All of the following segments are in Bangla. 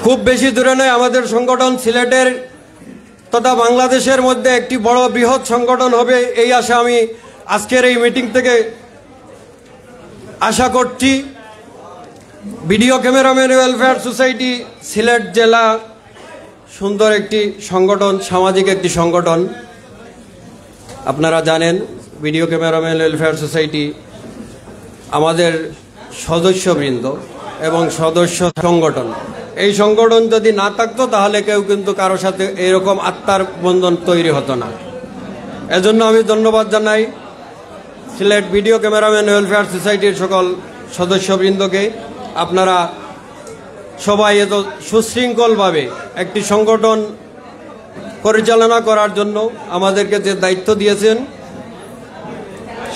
খুব বেশি দূরে নয়, আমাদের সংগঠন সিলেটের তথা বাংলাদেশের মধ্যে একটি বড় বৃহৎ সংগঠন হবে, এই আশা আমি আজকের এই মিটিং থেকে আশা করছি। Video cameraman welfare society Sylhet জেলা সুন্দর একটি সংগঠন, সামাজিক একটি সংগঠন। আপনারা জানেন ভিডিও ক্যামেরাম্যান ওয়েলফেয়ার সোসাইটি আমাদের সদস্যবৃন্দ এবং সদস্য সংগঠন, এই সংগঠন যদি না থাকতো তাহলে কেউ কিন্তু কারো সাথে এইরকম আত্মার বন্ধন তৈরি হতো না। এজন্য আমি ধন্যবাদ জানাই সিলেট ভিডিও ক্যামেরাম্যান ওয়েলফেয়ার সোসাইটির সকল সদস্যবৃন্দকে। আপনারা সবাই এত সুশৃঙ্খলভাবে একটি সংগঠন পরিচালনা করার জন্য আমাদেরকে যে দায়িত্ব দিয়েছেন,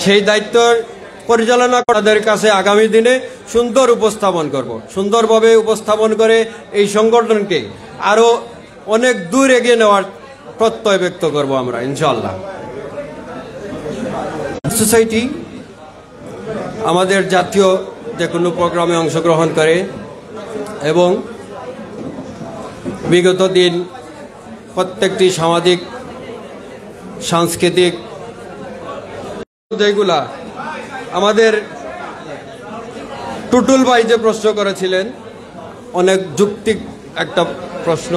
সেই দায়িত্ব পরিচালনা করাদের কাছে আগামী দিনে সুন্দর উপস্থাপন করব, সুন্দরভাবে উপস্থাপন করে এই সংগঠনকে আরও অনেক দূর এগিয়ে নেওয়ার প্রত্যয় ব্যক্ত করব আমরা ইনশাআল্লাহ। সোসাইটি আমাদের জাতীয় যে কোনো প্রোগ্রামে অংশগ্রহণ করে এবং বিগত দিন প্রত্যেকটি সামাজিক সাংস্কৃতিক যেগুলা আমাদের টুটুল ভাই যে প্রশ্ন করেছিলেন, অনেক যৌক্তিক একটা প্রশ্ন।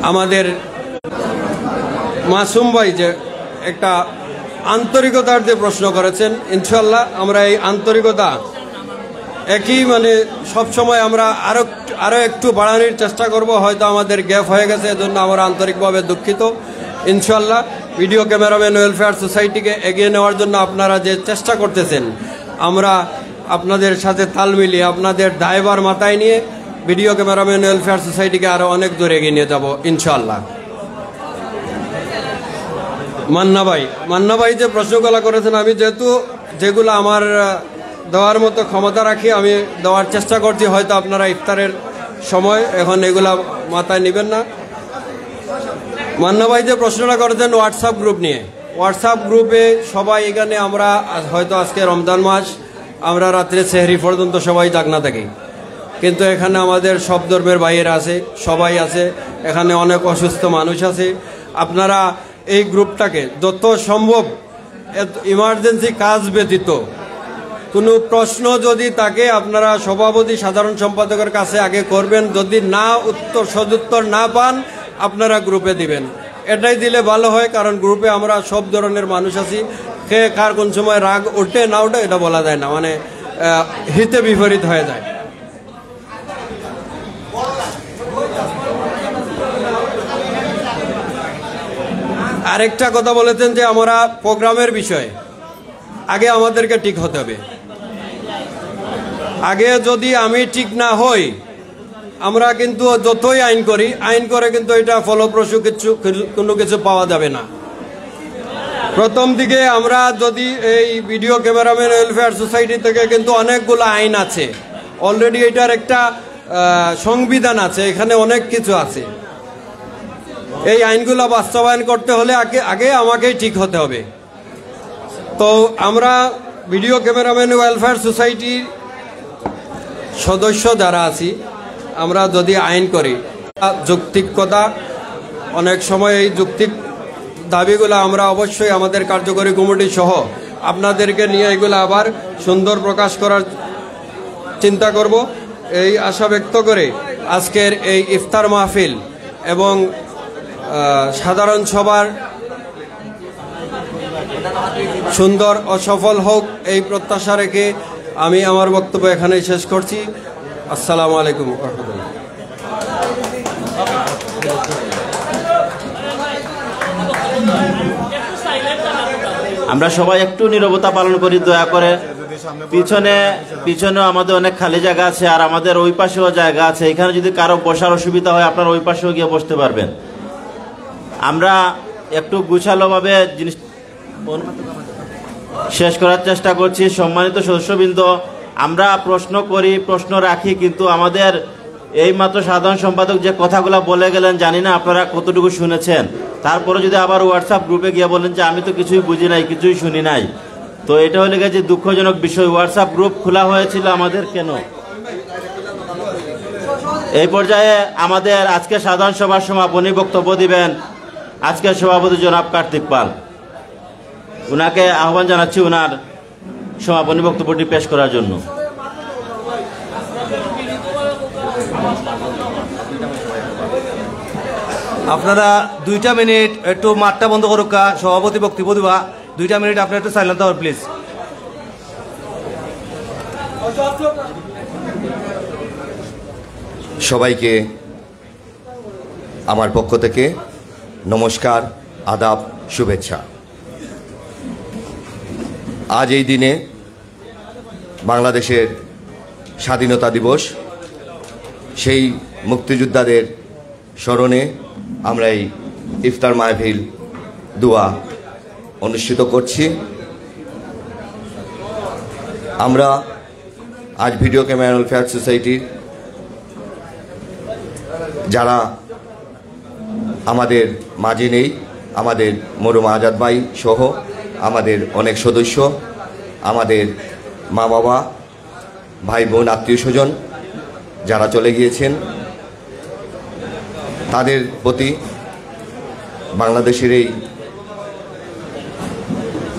আমাদের মাসুম ভাই যে একটা আন্তরিকতার যে প্রশ্ন করেছেন, ইনশাল্লাহ আমরা এই আন্তরিকতা একই সবসময় আমরা আরো একটু বাড়ানোর চেষ্টা করব। হয়তো আমাদের গ্যাপ হয়ে গেছে, এজন্য আমরা আন্তরিকভাবে দুঃখিত। ইনশাল্লাহ ভিডিও ক্যামেরাম্যান ওয়েলফেয়ার সোসাইটিকে এগিয়ে নেওয়ার জন্য আপনারা যে চেষ্টা করতেছেন, আমরা আপনাদের সাথে তাল মিলিয়ে আপনাদের দায়ভার মাথায় নিয়ে ভিডিও ক্যামেরাম্যান ওয়েলফেয়ার সোসাইটিকে আরো অনেক দূর এগিয়ে নিয়ে যাব ইনশাল্লাহ। মান্না ভাই যে প্রশ্নগুলো করেছেন, আমি যেগুলো আমার দেওয়ার মতো ক্ষমতা রাখি আমি দেওয়ার চেষ্টা করছি। হয়তো আপনারা ইফতারের সময় এখন এগুলা মাথায় নেবেন না। মান্না ভাই যে প্রশ্নটা করেছেন হোয়াটসঅ্যাপ গ্রুপ নিয়ে, হোয়াটসঅ্যাপ গ্রুপে সবাই এখানে আমরা হয়তো আজকে রমজান মাস, আমরা রাত্রে সেহরি পর্যন্ত সবাই জাগনা থাকি, কিন্তু এখানে আমাদের সব ধর্মের ভাইয়েরা আছে, সবাই আছে, এখানে অনেক অসুস্থ মানুষ আছে। আপনারা এই গ্রুপটাকে যত সম্ভব ইমার্জেন্সি কাজ ব্যতীত কোনো প্রশ্ন যদি থাকে আপনারা সভাপতি সাধারণ সম্পাদকের কাছে আগে করবেন। যদি না সদুত্তর না পান আপনারা গ্রুপে দিবেন, এটাই দিলে ভালো হয়। কারণ গ্রুপে আমরা সব ধরনের মানুষ আছি, কে কার কোন সময় রাগ ওঠে না ওঠে এটা বলা যায় না, হিতে বিপরীত হয়ে যায়। আরেকটা কথা বলেছেন যে আমরা প্রোগ্রামের বিষয়ে আগে আমাদেরকে ঠিক হতে হবে। আগে যদি আমি ঠিক না হই, আমরা কিন্তু যতই আইন করে কিন্তু এটা ফলপ্রসূ কোনো কিছু পাওয়া যাবে না। প্রথম দিকে আমরা যদি এই ভিডিও ক্যামেরাম্যান ওয়েলফেয়ার সোসাইটি থেকে কিন্তু অনেকগুলো আইন আছে অলরেডি, এটার একটা সংবিধান আছে, এখানে অনেক কিছু আছে। এই আইনগুলো বাস্তবায়ন করতে হলে আগে আমাকেই ঠিক হতে হবে। তো আমরা ভিডিও ক্যামেরাম্যান ওয়েলফেয়ার সোসাইটির সদস্য যারা আছি, আমরা যদি আইন করি যৌক্তিকতা, অনেক সময় এই যৌক্তিক দাবিগুলো আমরা অবশ্যই আমাদের কার্যকরী কমিটি সহ আপনাদেরকে নিয়ে এগুলো আবার সুন্দর প্রকাশ করার চিন্তা করব, এই আশা ব্যক্ত করে আজকের এই ইফতার মাহফিল এবং সাধারণ সভার সুন্দর ও সফল হোক এই প্রত্যাশা রেখে আমি আমার বক্তব্য এখানেই শেষ করছি। আসসালামু আলাইকুম ওয়া রাহমাতুল্লাহ। আমরা সবাই একটু নীরবতা পালন করি দয়া করে। পিছনে আমাদের অনেক খালি জায়গা আছে, আর আমাদের ওই পাশেও জায়গা আছে। এখানে যদি কারো বসার অসুবিধা হয় আপনারা ওই পাশেও গিয়ে বসতে পারবেন। আমরা একটু গুছালোভাবে জিনিস শেষ করার চেষ্টা করছি। সম্মানিত সদস্যবৃন্দ, আমরা প্রশ্ন করি, প্রশ্ন রাখি, কিন্তু আমাদের এইমাত্র সাধারণ সম্পাদক যে কথাগুলো বলে গেলেন জানি না আপনারা কতটুকু শুনেছেন। তারপরে যদি আবার হোয়াটসঅ্যাপ গ্রুপে গিয়ে বলেন যে আমি তো কিছুই বুঝি নাই, কিছুই শুনি নাই, তো এটা হলে গেছে দুঃখজনক বিষয়। হোয়াটসঅ্যাপ গ্রুপ খোলা হয়েছিল আমাদের কেন? এই পর্যায়ে আমাদের আজকে সাধারণ সভার সমাপনী বক্তব্য দিবেন আজকের সভাপতি জনাব কার্তিক পাল। উনাকে আহ্বান জানাচ্ছি উনার সমাপনী বক্তব্যটি পেশ করার জন্য। আপনারা 2টা মিনিট একটু মাঠটা বন্ধ করুক, সভাপতি বক্তব্য দিবা। 2টা মিনিট আপনারা একটু সাইলেন্ট হন প্লিজ। সবাইকে আমার পক্ষ থেকে নমস্কার, আদাব, শুভেচ্ছা। আজ এই দিনে বাংলাদেশের স্বাধীনতা দিবস, সেই মুক্তিযোদ্ধাদের স্মরণে আমরা এই ইফতার মাহফিল দোয়া অনুষ্ঠিত করছি। আমরা আজ ভিডিও ক্যামেরা ওয়েলফেয়ার সোসাইটির যারা আমাদের মাঝে নেই, আমাদের মরুম আজাদ ভাই সহ আমাদের অনেক সদস্য, আমাদের মা বাবা, ভাই বোন, আত্মীয় স্বজন যারা চলে গিয়েছেন, তাদের প্রতি বাংলাদেশের এই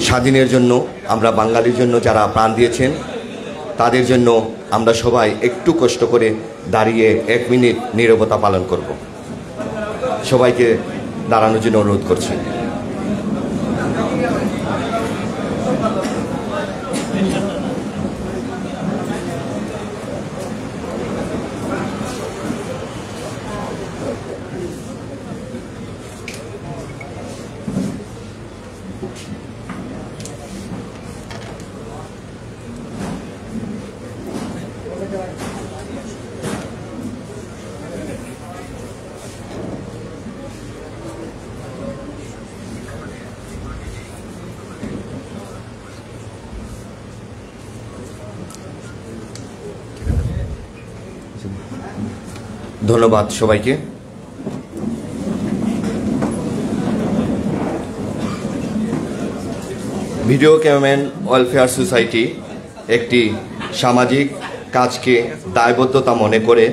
স্বাধীনের জন্য, আমরা বাঙালির জন্য যারা প্রাণ দিয়েছেন, তাদের জন্য আমরা সবাই একটু কষ্ট করে দাঁড়িয়ে 1 মিনিট নীরবতা পালন করব। সবাইকে দাঁড়ানোর জন্য অনুরোধ করছি। ধন্যবাদ সবাইকে। ভিডিও ক্যামেরাম্যান ওয়েলফেয়ার সোসাইটি একটি সামাজিক কাজকে দায়বদ্ধতা মনে করে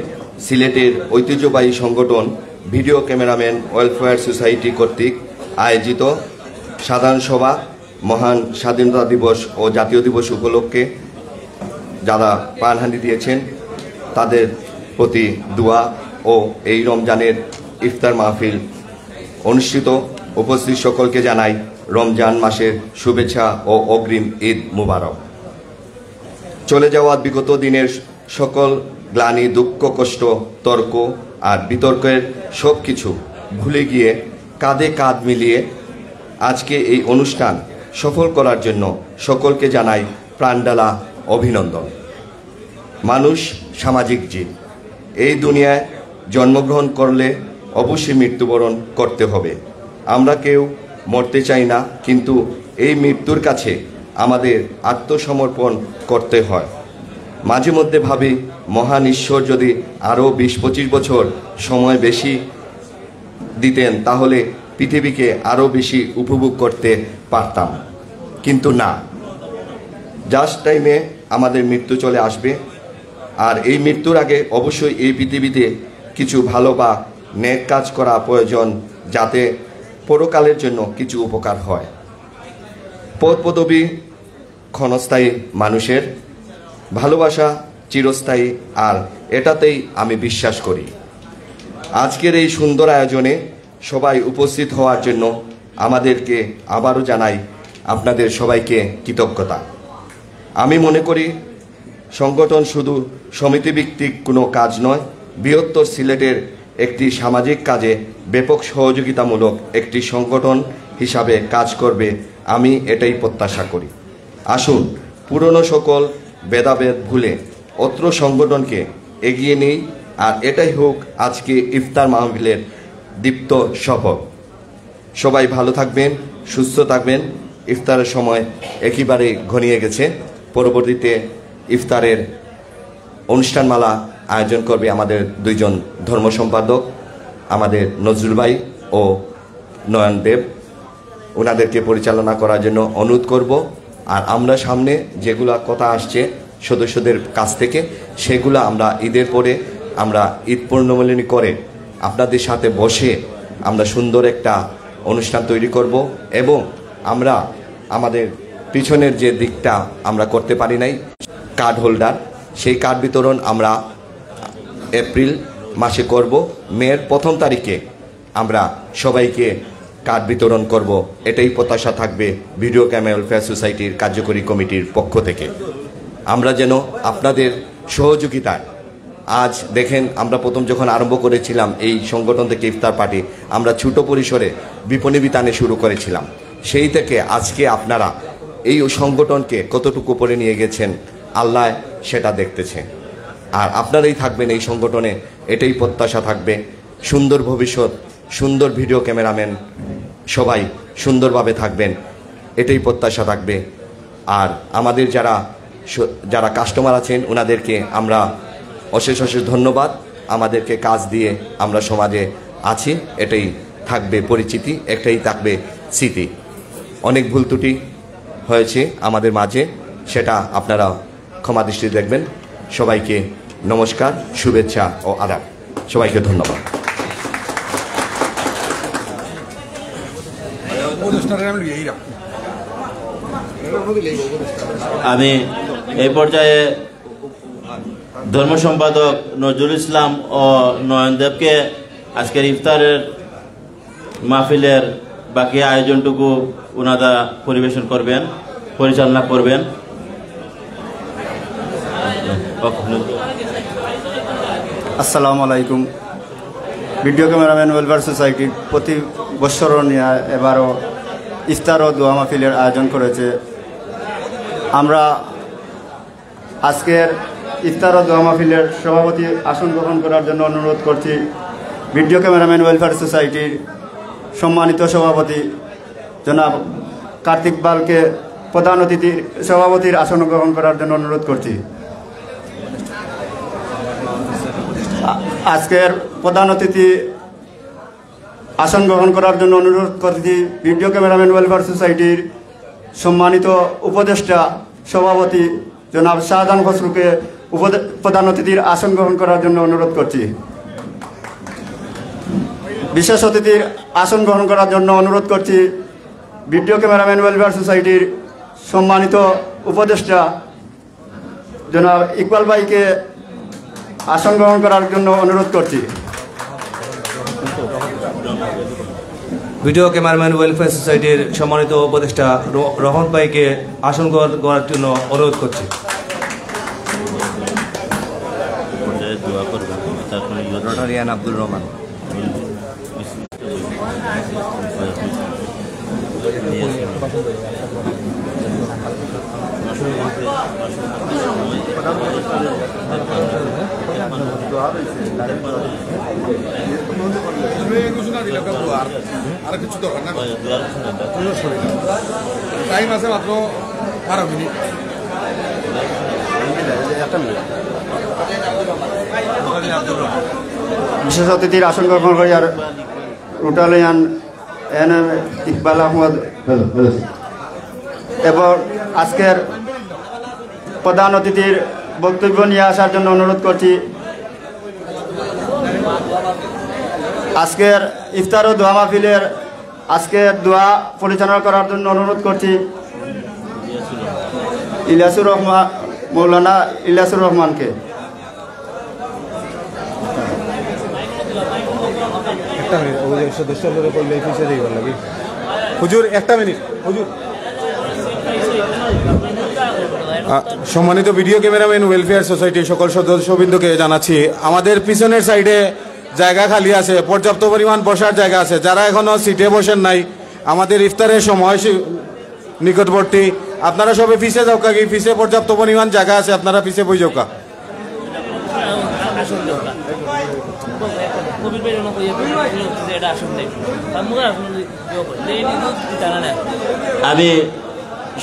সিলেটের ঐতিহ্যবাহী সংগঠন ভিডিও ক্যামেরাম্যান ওয়েলফেয়ার সোসাইটি কর্তৃক আয়োজিত সাধারণ সভা মহান স্বাধীনতা দিবস ও জাতীয় দিবস উপলক্ষে যারা প্রাণহানি দিয়েছেন তাদের প্রতি দোয়া ও এই রমজানের ইফতার মাহফিল অনুষ্ঠিত। উপস্থিত সকলকে জানাই রমজান মাসের শুভেচ্ছা ও অগ্রিম ঈদ মুবারক। চলে যাওয়া বিগত দিনের সকল গ্লানি, দুঃখ, কষ্ট, তর্ক আর বিতর্কের সব কিছু ভুলে গিয়ে কাঁধে কাঁধ মিলিয়ে আজকে এই অনুষ্ঠান সফল করার জন্য সকলকে জানাই প্রাণঢালা অভিনন্দন। মানুষ সামাজিক জীব। এই দুনিয়ায় জন্মগ্রহণ করলে অবশ্যই মৃত্যুবরণ করতে হবে। আমরা কেউ মরতে চাই না, কিন্তু এই মৃত্যুর কাছে আমাদের আত্মসমর্পণ করতে হয়। মাঝে মধ্যে ভাবি, মহান ঈশ্বর যদি আরও 20-25 বছর সময় বেশি দিতেন তাহলে পৃথিবীকে আরও বেশি উপভোগ করতে পারতাম, কিন্তু না, জাস্ট টাইমে আমাদের মৃত্যু চলে আসবে। আর এই মৃত্যুর আগে অবশ্যই এই পৃথিবীতে কিছু ভালো বা নেক কাজ করা প্রয়োজন, যাতে পরকালের জন্য কিছু উপকার হয়। পদ পদবী ক্ষণস্থায়ী, মানুষের ভালোবাসা চিরস্থায়ী, আর এটাতেই আমি বিশ্বাস করি। আজকের এই সুন্দর আয়োজনে সবাই উপস্থিত হওয়ার জন্য আমাদেরকে আবারও জানাই আপনাদের সবাইকে কৃতজ্ঞতা। আমি মনে করি সংগঠন শুধু সমিতিভিত্তিক কোনো কাজ নয়, বৃহত্তর সিলেটের একটি সামাজিক কাজে ব্যাপক সহযোগিতামূলক একটি সংগঠন হিসাবে কাজ করবে, আমি এটাই প্রত্যাশা করি। আসুন পুরনো সকল ভেদাভেদ ভুলে অত্র সংগঠনকে এগিয়ে নিই, আর এটাই হোক আজকে ইফতার মাহফিলের দীপ্ত সফল। সবাই ভালো থাকবেন, সুস্থ থাকবেন। ইফতারের সময় একেবারে ঘনিয়ে গেছে। পরবর্তীতে ইফতারের অনুষ্ঠানমালা আয়োজন করবে আমাদের 2 জন ধর্ম সম্পাদক, আমাদের নজরুল ভাই ও নয়ন দেব। ওনাদেরকে পরিচালনা করার জন্য অনুরোধ করব। আর আমরা সামনে যেগুলো কথা আসছে সদস্যদের কাছ থেকে, সেগুলো আমরা ঈদের পরে আমরা ঈদ পূর্ণমিলনী করে আপনাদের সাথে বসে আমরা সুন্দর একটা অনুষ্ঠান তৈরি করব এবং আমরা আমাদের পিছনের যে দিকটা আমরা করতে পারি নাই কার্ড হোল্ডার, সেই কার্ড বিতরণ আমরা এপ্রিল মাসে করব। মের 1 তারিখে আমরা সবাইকে কার্ড বিতরণ করব, এটাই প্রত্যাশা থাকবে ভিডিও ক্যামেরা ওয়েলফেয়ার সোসাইটির কার্যকরী কমিটির পক্ষ থেকে। আমরা যেন আপনাদের সহযোগিতায়, আজ দেখেন আমরা প্রথম যখন আরম্ভ করেছিলাম এই সংগঠন থেকে ইফতার পার্টি, আমরা ছোট পরিসরে বিপণী বিতানে শুরু করেছিলাম, সেই থেকে আজকে আপনারা এই সংগঠনকে কতটুকু উপরে নিয়ে গেছেন আল্লাহ সেটা দেখতেছে। আর আপনারাই থাকবেন এই সংগঠনে, এটাই প্রত্যাশা থাকবে। সুন্দর ভবিষ্যৎ, সুন্দর ভিডিও ক্যামেরাম্যান সবাই সুন্দরভাবে থাকবেন, এটাই প্রত্যাশা থাকবে। আর আমাদের যারা কাস্টমার আছেন ওনাদেরকে আমরা অশেষ ধন্যবাদ। আমাদেরকে কাজ দিয়ে আমরা সমাজে আছি, এটাই থাকবে পরিচিতি, এটাই থাকবে স্মৃতি। অনেক ভুল ত্রুটি হয়েছে আমাদের মাঝে, সেটা আপনারা ক্ষমা দৃষ্টিতে দেখবেন। সবাইকে নমস্কার, শুভেচ্ছা ও আদাব। সবাইকে ধন্যবাদ। আমি এই পর্যায়ে ধর্ম সম্পাদক নজরুল ইসলাম ও নয়নদেবকে আজকের ইফতারের মাহফিলের বাকি আয়োজনটুকু ওনারা পরিচালনা করবেন। আসসালামু আলাইকুম। ভিডিও ক্যামেরাম্যান ওয়েলফেয়ার সোসাইটির প্রতি বছর এবারও ইফতার ও দোয়া মাহফিলের আয়োজন করেছে। আমরা আজকের ইফতার ও দোয়া মাহফিলের সভাপতি আসন গ্রহণ করার জন্য অনুরোধ করছি ভিডিও ক্যামেরাম্যান ওয়েলফেয়ার সোসাইটির সম্মানিত সভাপতি জনাব কার্তিক বালকে প্রধান অতিথির সভাপতির আসন গ্রহণ করার জন্য অনুরোধ করছি। আজকের প্রধান অতিথি আসন গ্রহণ করার জন্য অনুরোধ করছি ভিডিও ক্যামেরাম্যান ওয়েলফেয়ার সোসাইটির সম্মানিত উপদেষ্টা সভাপতি জনাব শাহজাহান খসরুকে প্রধান অতিথির আসন গ্রহণ করার জন্য অনুরোধ করছি। বিশেষ অতিথির আসন গ্রহণ করার জন্য অনুরোধ করছি ভিডিও ক্যামেরাম্যান ওয়েলফেয়ার সোসাইটির সম্মানিত উপদেষ্টা জনাব ইকবাল ভাইকে আসন গ্রহণ করার জন্য অনুরোধ করছি। ভিডিও ক্যামেরাম্যান ওয়েলফেয়ার সোসাইটির সম্মানিত উপদেষ্টা রহমত ভাইকে আসন গ্রহণ করার জন্য অনুরোধ করছি। আব্দুর রহমান। আর কিছু দরকার না, টাইম আছে মাত্র 12 মিনিট। বিশেষ অতিথির আসন গ্রহণ করি আর রুটালিয়ান এন এম ইকবাল আহমদ এবং আজকের প্রধান অতিথির বক্তব্য নিয়ে আসার জন্য অনুরোধ করছি। আজকের ইফতার ও দোয়া মাহফিলের আজকের দোয়া পরিচালনা করার জন্য অনুরোধ করছি ইলিয়াসুর রহমান, মৌলানা ইলিয়াসুর রহমানকে। হুজুর 1 মিনিট। হুজুর, সম্মানিত ভিডিও ক্যামেরাম্যান ওয়েলফেয়ার সোসাইটির সকল সদস্যবৃন্দকে জানাচ্ছি আমাদের পিছনের সাইডে জায়গা খালি আছে, পর্যাপ্ত পরিমাণ বসার জায়গা আছে। যারা এখনো সিটে বসেন নাই, আমাদের ইফতারের সময় নিকটবর্তী, আপনারা সবে পিছে যাও কি, পিছে পর্যাপ্ত পরিমাণ জায়গা আছে, আপনারা পিছে বই যাও কা। আমি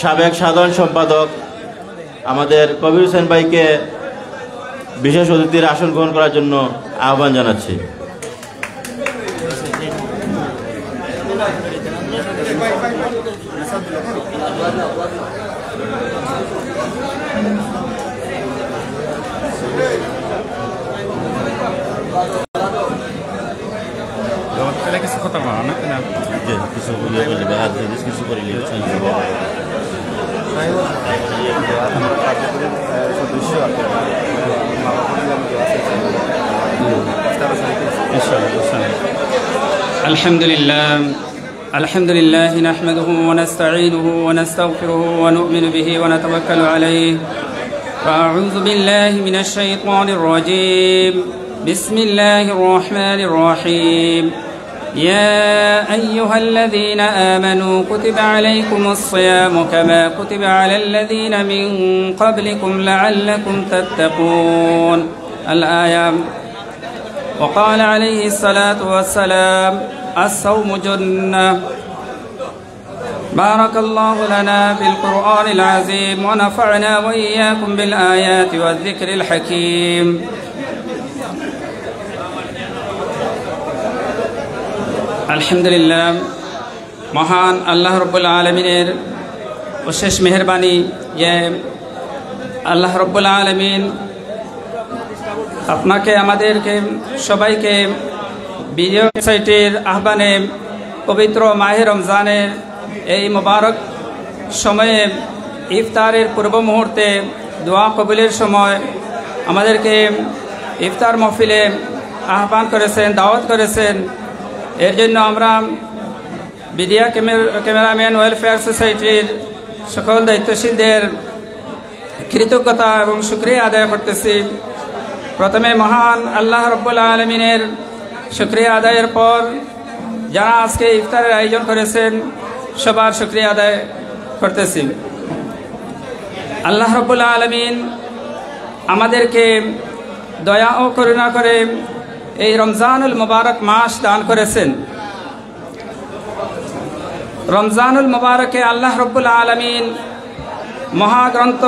সাবেক সাধারণ সম্পাদক আমাদের কবির হোসেন ভাইকে বিশেষ অতিথির আসন গ্রহণ করার জন্য আহ্বান জানাচ্ছি। কিছু কথা বলা না কিছু কিছু করে الحمد لله نحمده ونستعينه ونستغفره ونؤمن به ونتوكل عليه فأعوذ بالله من الشيطان الرجيم بسم الله الرحمن الرحيم يا أيها الذين آمنوا كتب عليكم الصيام كما كتب على الذين من قبلكم لعلكم تتقون الآية. وقال عليه الصلاة والسلام الصوم جنة. بارك الله لنا بالقرآن العظيم ونفعنا وإياكم بالآيات والذكر الحكيم. আলহামদুলিল্লাহ, মহান আল্লাহ রব্বুল আলমিনের অশেষ মেহরবানি যে আল্লাহ রব্বুল আলমিন আপনাকে আমাদেরকে সবাইকে ভিডিও সাইটের আহ্বানে পবিত্র মাহে রমজানের এই মোবারক সময়ে ইফতারের পূর্ব মুহূর্তে দোয়া কবুলের সময় আমাদেরকে ইফতার মহফিলে আহ্বান করেছেন, দাওয়াত করেছেন। এর জন্য আমরা মিডিয়া ক্যামেরাম্যান ওয়েলফেয়ার সোসাইটির সকল দায়িত্বশীলদের কৃতজ্ঞতা এবং শুকরিয়া আদায় করতেছি। প্রথমে মহান আল্লাহ রব্বুল আলমিনের শুকরিয়া আদায়ের পর যারা আজকে ইফতারের আয়োজন করেছেন সবার শুকরিয়া আদায় করতেছি। আল্লাহ রব্বুল আলমিন আমাদেরকে দয়া ও করুণা করে এই রমজানুল মুবারক মাস দান করেছেন। রমজানুল মুবারকে আল্লাহ রব্বুল আলমিন মহাগ্রন্থ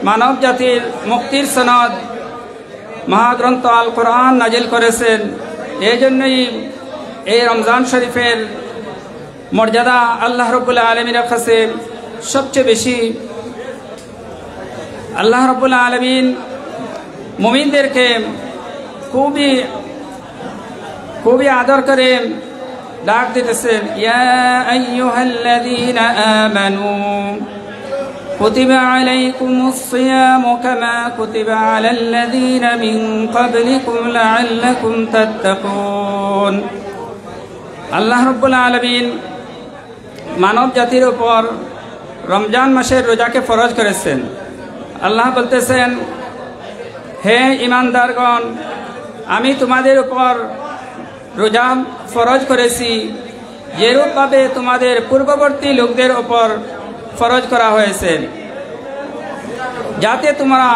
মানব জাতির মুক্তির সনদ মহাগ্রন্থ আল কোরআন নাজিল করেছেন। এই জন্যই এই রমজান শরীফের মর্যাদা আল্লাহ রব্বুল আলমিনের কাছে সবচেয়ে বেশি। আল্লাহ রব্বুল আলমিন মুমিনদেরকে খুবই আদর করে ডাক দিতেছেন, ইয়া আইয়ুহাল্লাযীনা আমানু কুতিবা আলাইকুমুস সিয়ামু কামা কুতিবা আলাল্লাযীনা মিন ক্বাবলিকুম লাআল্লাকুম তাত্তাকুন। আল্লাহ রাব্বুল আলামিন মানব জাতির উপর রমজান মাসের রোজাকে ফরজ করেছেন। আল্লাহ বলতেছেন, হে ঈমানদারগণ, আমি তোমাদের উপর রোজা ফরজ করেছি যেরূপভাবে তোমাদের পূর্ববর্তী লোকদের উপর ফরজ করা হয়েছে, যাতে তোমরা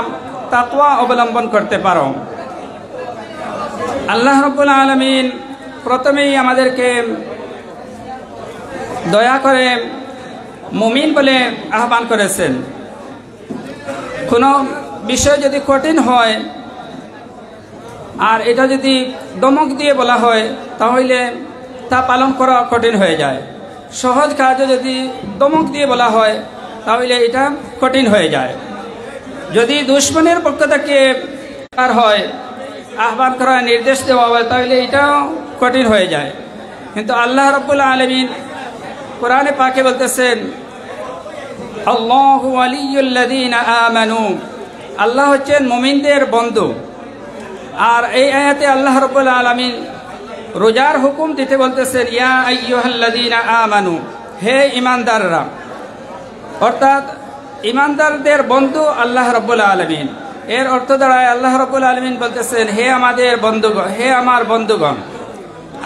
তাকওয়া অবলম্বন করতে পারো। আল্লাহ রাব্বুল আলামিন প্রথমেই আমাদেরকে দয়া করে মুমিন বলে আহ্বান করেছেন। কোনো বিষয় যদি কঠিন হয় আর এটা যদি দমক দিয়ে বলা হয় তাহলে তা পালন করা কঠিন হয়ে যায়। সহজ কাজও যদি দমক দিয়ে বলা হয় তাহলে এটা কঠিন হয়ে যায়। যদি দুশ্মনের পক্ষ থেকে হয় আহ্বান করা নির্দেশ দেওয়া হয় তাহলে এটাও কঠিন হয়ে যায়। কিন্তু আল্লাহ রাব্বুল আলামিন কোরআনে পাকে বলতেছেন, আল্লাহু ওয়ালিয়ুল্লাযীনা আমানু, আল্লাহ হচ্ছেন মুমিনদের বন্ধু। আর এই আয়াতে আল্লাহ রাব্বুল আলামিন রোজার হুকুম দিতে বলতেছেন, ইয়া আইয়ুহাল্লাযীনা আমানু, হে ঈমানদাররা। অর্থাৎ ঈমানদারদের বন্ধু আল্লাহ রাব্বুল আলামিন। এর অর্থ দাঁড়ায় আল্লাহ রাব্বুল আলামিন বলতেছেন, হে আমাদের বন্ধুগণ, হে আমার বন্ধুগণ।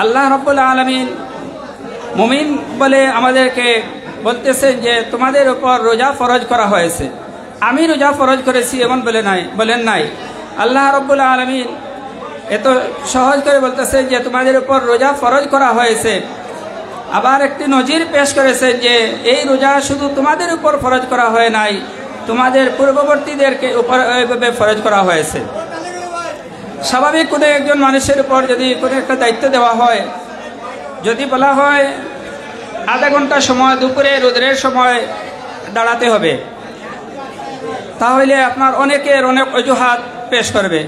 আল্লাহ রাব্বুল আলামিন মুমিন বলে আমাদেরকে বলতেছেন যে তোমাদের উপর রোজা ফরজ করা হয়েছে। আমি রোজা ফরজ করেছি এমন বলেন নাই। আল্লাহ রাব্বুল আলামিন এত সহজ করে বলতেছেন যে তোমাদের উপর রোজা ফরজ করা হয়েছে। আবার একটি নজির পেশ করেছেন যে এই রোজা শুধু তোমাদের উপর ফরজ করা হয় নাই, তোমাদের পূর্ববর্তীদেরকে উপর এইভাবে ফরজ করা হয়েছে। স্বাভাবিক কোনো একজন মানুষের উপর যদি কোনো একটা দায়িত্ব দেওয়া হয়, যদি বলা হয় আধা ঘন্টা সময় দুপুরে রোদের সময় দাঁড়াতে হবে, তাহলে আপনার অনেকের অনেক অজুহাত পেশ করবে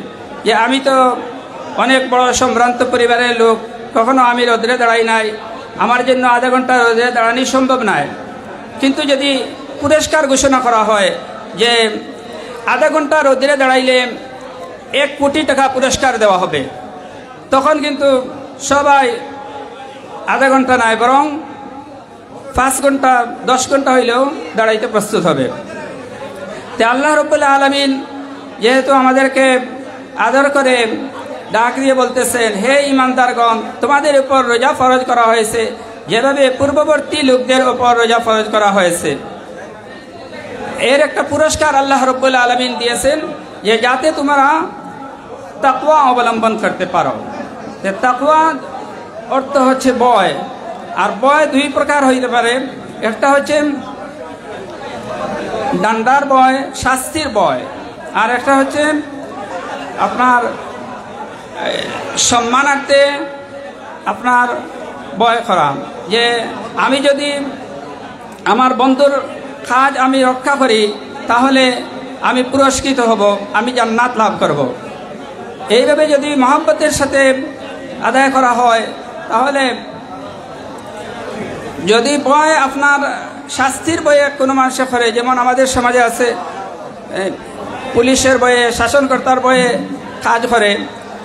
যে আমি তো অনেক বড় সম্ভ্রান্ত পরিবারের লোক, কখনো আমি রোদে দাঁড়াই নাই, আমার জন্য আধা ঘন্টা রোদে দাঁড়ানো সম্ভব নয়। কিন্তু যদি পুরস্কার ঘোষণা করা হয় যে আধা ঘন্টা রোদে দাঁড়াইলে 1 কোটি টাকা পুরস্কার দেওয়া হবে, তখন কিন্তু সবাই আধা ঘন্টা নয় বরং 5 ঘন্টা 10 ঘন্টা হইলেও দাঁড়াইতে প্রস্তুত হবে। তো আল্লাহ রাব্বুল আলামিন যেহেতু আমাদেরকে আদর করে ডাক দিয়ে বলতেছেন, হে ইমানদারগণ, তোমাদের উপর রোজা ফরজ করা হয়েছে যেভাবে পূর্ববর্তী লোকদের উপর রোজা ফরজ করা হয়েছে। এর একটা পুরস্কার আল্লাহ রাব্বুল আলামিন দিয়েছেন যে যাতে তোমরা তাকওয়া অবলম্বন করতে পারো। তাকওয়া অর্থ হচ্ছে ভয়, আর ভয় 2 প্রকার হইতে পারে। একটা হচ্ছে ডান্ডার ভয়, শাস্তির ভয়, আর একটা হচ্ছে আপনার সম্মানার্থে আপনার ভয় করা, যে আমি যদি আমার বন্ধুর কাজ আমি রক্ষা করি তাহলে আমি পুরস্কৃত হব, আমি জান্নাত লাভ করব। এইভাবে যদি মহব্বতের সাথে আদায় করা হয়, তাহলে যদি ভয় আপনার শাস্তির ভয়ে কোনো মানুষে করে, যেমন আমাদের সমাজে আছে পুলিশের ভয়ে, শাসনকর্তার ভয়ে কাজ করে,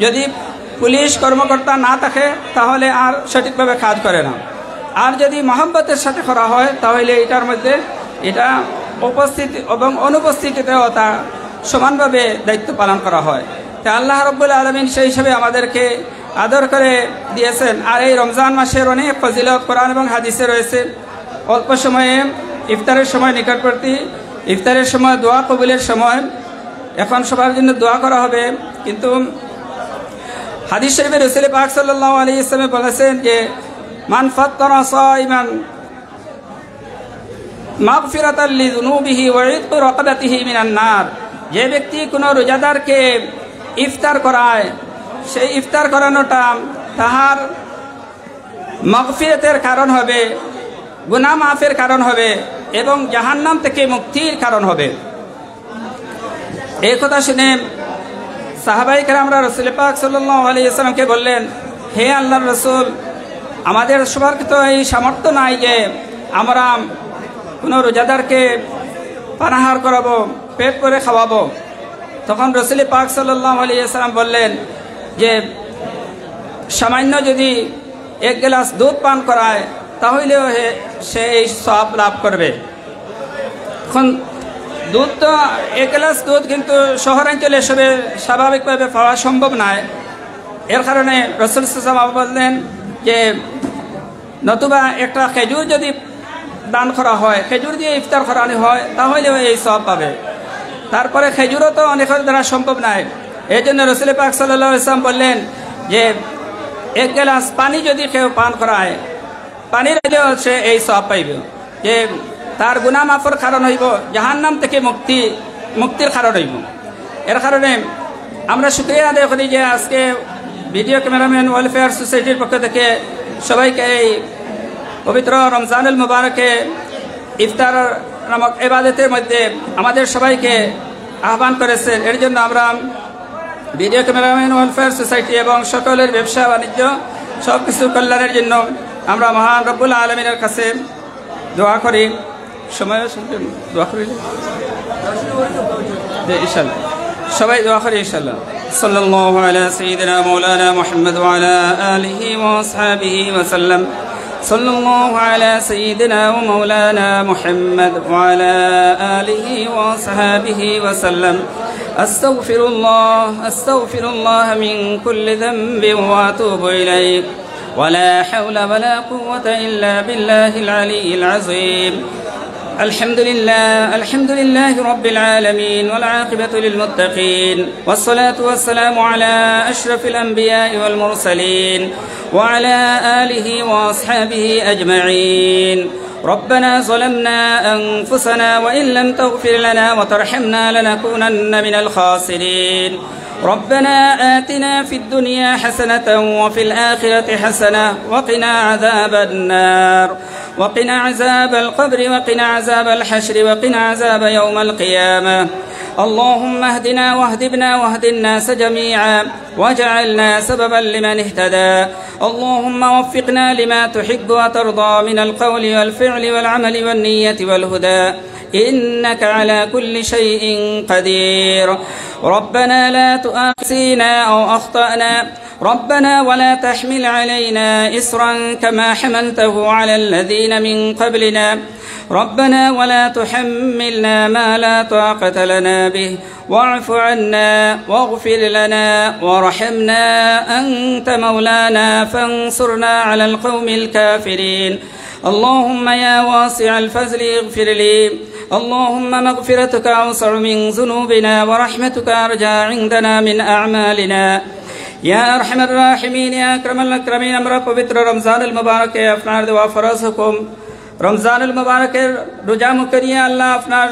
যদি পুলিশ কর্মকর্তা না থাকে তাহলে আর সঠিকভাবে কাজ করে না। আর যদি মহব্বতের সাথে করা হয় তাহলে এটার মধ্যে এটা উপস্থিতি এবং অনুপস্থিতিতেও তা সমানভাবে দায়িত্ব পালন করা হয়। তা আল্লাহ রাব্বুল আলামিন সেই হিসাবে আমাদেরকে আদর করে দিয়েছেন। আর এই রমজান মাসের অনেক ফজিলত কোরআন এবং হাদিসে রয়েছে। অল্প সময়ে ইফতারের সময় নিকটবর্তী, ইফতারের সময় দোয়া কবুলের সময়, এখন সবার জন্য দোয়া করা হবে। কিন্তু হাদিস শরীফে রাসূল পাক সাল্লাল্লাহু আলাইহি ওয়াসাল্লাম বলেছেন যে মান ফাত্তারা সাইমান মাগফিরাতাল লিযুনুবিহি ওয়া ইতকু রাকাবাতিহি মিনান নার, যে ব্যক্তি কোনো রোজাদারকে ইফতার করায়, সেই ইফতার করানোটা তাহার মাগফিরাতের কারণ হবে, গুনাহ মাফের কারণ হবে এবং জাহান্নাম থেকে মুক্তির কারণ হবে। এই কথা শুনে সাহাবায়ে কেরামরা রাসূল পাক সাল্লাল্লাহু আলাইহি ওয়াসাল্লামকে বললেন, হে আল্লাহর রাসূল, আমাদের সবার তো এই সামর্থ্য নাই যে আমরা কোনো রোজাদারকে পানাহার করাবো, পেট করে খাওয়াবো। তখন রাসূল পাক সাল্লাল্লাহু আলাইহি ওয়াসাল্লাম বললেন যে সামান্য যদি 1 গ্লাস দুধ পান করায় তাহলেও সে এই সওয়াব লাভ করবে। এখন দুধ তো 1 গ্লাস দুধ কিন্তু শহরাঞ্চলে সবে স্বাভাবিকভাবে পাওয়া সম্ভব নয়। এর কারণে রাসূল সাল্লাল্লাহু আলাইহি ওয়াসাল্লাম বললেন যে নতুবা একটা খেজুর যদি দান করা হয়, খেজুর দিয়ে ইফতার করানো হয় তাহলেও এই সওয়াব পাবে। তারপরে খেজুরও তো অনেকের দ্বারা সম্ভব নয়, এই জন্য রাসূল পাক সাল্লাল্লাহু আলাইহি ওয়াসাল্লাম বললেন যে 1 গ্লাস পানি যদি কেউ পান করায়, পানির দিলেও সে এই সওয়াব পাইবে, যে তার গুনাহ মাফের কারণ হইব, জাহান্নাম থেকে মুক্তির কারণ হইব। এর কারণে আমরা শুকরিয়া আদায় করি যে আজকে ভিডিও ক্যামেরাম্যান ওয়েলফেয়ার সোসাইটির পক্ষ থেকে সবাইকে এই পবিত্র রমজানুল মুবারকে ইফতার নামক ইবাদতের মধ্যে আমাদের সবাইকে আহ্বান করেছেন। এর জন্য আমরা ভিডিও ক্যামেরাম্যান ওয়েলফেয়ার সোসাইটি এবং সকলের ব্যবসা বাণিজ্য সব কিছু কল্যাণের জন্য আমরা মহান রব্বুল আলামিনের কাছে দোয়া করি। সময় দোয়া করি ইনশাআল্লাহ, সবাই দোয়া করি ইনশাআল্লাহ। সাল্লাল্লাহু আলা সাইয়্যিদিনা মাওলানা মুহাম্মদ ওয়া আলা আলিহি ওয়া আসহাবিহি ওয়া সাল্লাম। সাল্লাল্লাহু আলা সাইয়্যিদিনা ওয়া মাওলানা মুহাম্মদ ওয়া আলা আলিহি ওয়া আসহাবিহি ওয়া সাল্লাম। আস্তাগফিরুল্লাহ মিন কুল্লি যামবিন ওয়া আতুবু ইলাইহি ولا حول ولا قوة إلا بالله العلي العظيم. الحمد لله رب العالمين والعاقبة للمتقين والصلاة والسلام على أشرف الأنبياء والمرسلين وعلى آله وأصحابه أجمعين. ربنا ظلمنا أنفسنا وإن لم تغفر لنا وترحمنا لنكونن من الخاسرين. ربنا آتنا في الدنيا حسنة وفي الآخرة حسنة وقنا عذاب النار وقنا عذاب القبر وقنا عذاب الحشر وقنا عذاب يوم القيامة. اللهم اهدنا واهد بنا واهد الناس جميعا واجعلنا سببا لمن اهتدى اللهم وفقنا لما تحب وترضى من القول والفعل والعمل والنية والهدى إنك على كل شيء قدير ربنا لا تؤاخذنا أو أخطأنا ربنا ولا تحمل علينا إصرا كما حملته على الذين من قبلنا ربنا ولا تحملنا ما لا طاقة لنا به واعف عنا واغفر لنا وارحمنا أنت مولانا فانصرنا على القوم الكافرين اللهم يا واسع الفضل اغفر لي اللهم مغفرتك أوسع من ذنوبنا ورحمتك أرجى عندنا من أعمالنا या अरहमर राहिमीन या अकरमल अकरमीन আমরা পবিত্র রমজানুল মুবারকে আপনার দেওয়া ফরজ হুকুম রমজানুল মুবারকের রোজা মুকরিয়ে আল্লাহ আপনার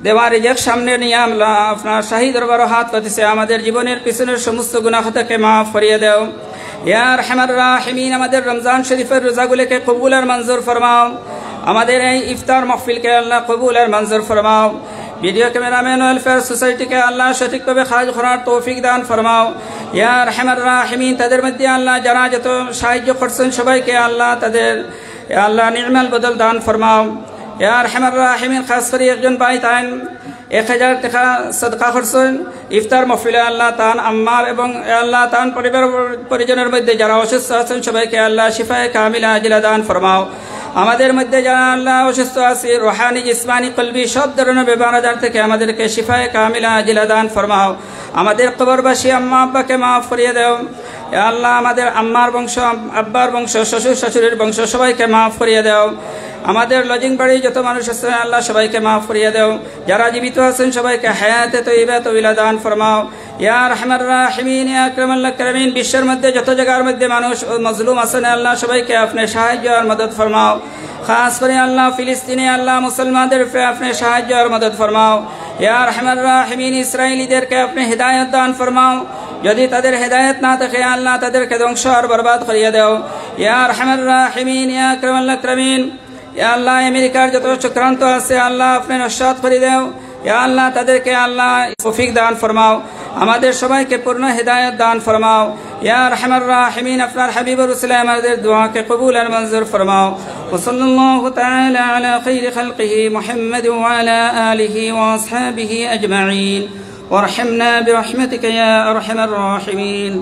দেওয়া রিজিক সামনে নিয়ে আমরা আপনার শাহী দরবারে হাত পাতিছে আমাদের জীবনের পিছনের সমস্ত গুনাহ খাতাকে maaf করিয়ে দাও ইয়া আরহামার রাহিমিন আমাদের রমজান শরীফের রোজাগুলোকে কবুল আর মঞ্জুর ফরমাও আমাদের এই ইফতার মাহফিলকে আল্লাহ কবুল আর মঞ্জুর ফরমাও ভিডিও ক্যামেরাম্যান ওয়েলফেয়ার সোসাইটিকে আল্লাহ সঠিকভাবে খারাজ করার তৌফিক দান ফরমাও ইয়া আরহামার রাহিমিন তাদের মধ্যে আল্লাহ যারা যত সাহায্য করছেন সবাইকে আল্লাহ তাদের আল্লাহ নির্মল বদল দান ফরমাও ইয়া আরহামার রাহিমিন খাস করে একজন ভাই তান 1000 টাকা সদকা করছেন ইফতার মাহফিলে আল্লাহ তান আম্মার এবং আল্লাহ তান পরিবার পরিজনের মধ্যে যারা অসুস্থ আছেন সবাইকে আল্লাহ শিফায়ে কামিলা আজিলা দান ফরমাও আমাদের মধ্যে যারা আল্লাহ অসুস্থ আছে রুহানি জিসমানি কলবি সব ধরনের বেমার আজার থেকে আমাদেরকে শিফায়ে কামিলা আজিলা দান ফরমাও আমাদের কবরবাসী আম্মা আব্বাকে maaf করিয়ে দাও ইয়া আল্লাহ আমাদের আম্মার বংশ আব্বার বংশ শ্বশুর শাশুড়ির বংশ সবাইকে maaf করিয়ে দাও আমাদের লজিং বাড়ি যত মানুষ আছে আল্লাহ সবাইকে maaf করিয়ে দাও যারা জীবিত আছেন সবাইকে হায়াতে তয়্যিবা তওয়িলা দান ফরমাও ইয়া আরহামার রাহিমিন ইয়া আকরামাল আকরামিন বিশ্বের মধ্যে যত জায়গার মধ্যে মানুষ মজলুম আছেন আল্লাহ সবাইকে আপনি সাহায্য আর মদদ ফরমাও খাস করে আল্লাহ ফিলিস্তিনে আল্লাহ মুসলমানদের আপনি সাহায্য আর মদদ ফরমাও ইয়া আরহামার রাহিমিন ইসরাইলীদেরকে আপনি হিদায়াত দান ফরমাও যদি তাদের হিদায়াত না থাকে আল্লাহ তাদেরকে ধ্বংস আর বরবাদ করিয়ে দাও ইয়া আরহামার রাহিমিন ইয়া আকরামাল আকরামিন ইয়া আল্লাহ আমেরিকার যত চক্রান্ত আছে আল্লাহ আপনি নস্যাৎ করে দাও ইয়া আল্লাহ তাদেরকে আল্লাহ তৌফিক দান ফরমাও আমাদের সবাইকে পূর্ণ হিদায়াত দান ফরমাও ইয়া আরহামার রাহিমিন আপনার হাবিবুর রাসূল আমাদের দোয়াকে কবুল আর মঞ্জুর ফরমাও ওয়া সাল্লাল্লাহু তাআলা আলা খায়রি খালকিহি মুহাম্মাদ ওয়া আলা আলিহি ওয়া আসহাবিহি আজমাইন ওয়ারহামনা বিরহমাতিকা ইয়া আরহামার রাহিমিন